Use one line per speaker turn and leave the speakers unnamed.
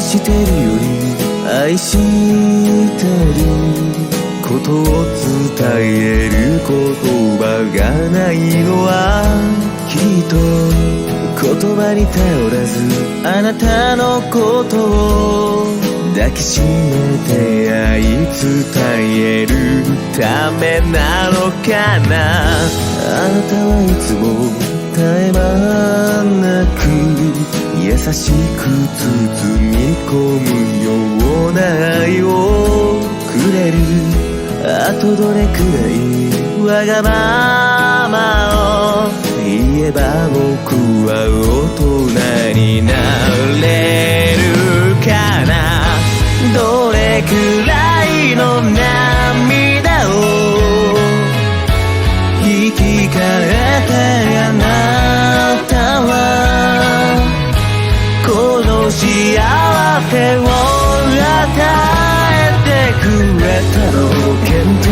してるより愛してることを伝える言葉がないのはきっと言葉に頼らずあなたのことを抱きしめて愛伝えるためなのかな。あなたはいつも絶え間なく優しく包み込むような愛をくれる。あとどれくらいわがままを言えば僕は大人になれるかな。どれくらいの涙を生き返ってあなたはこの幸せを与えてくれたのけど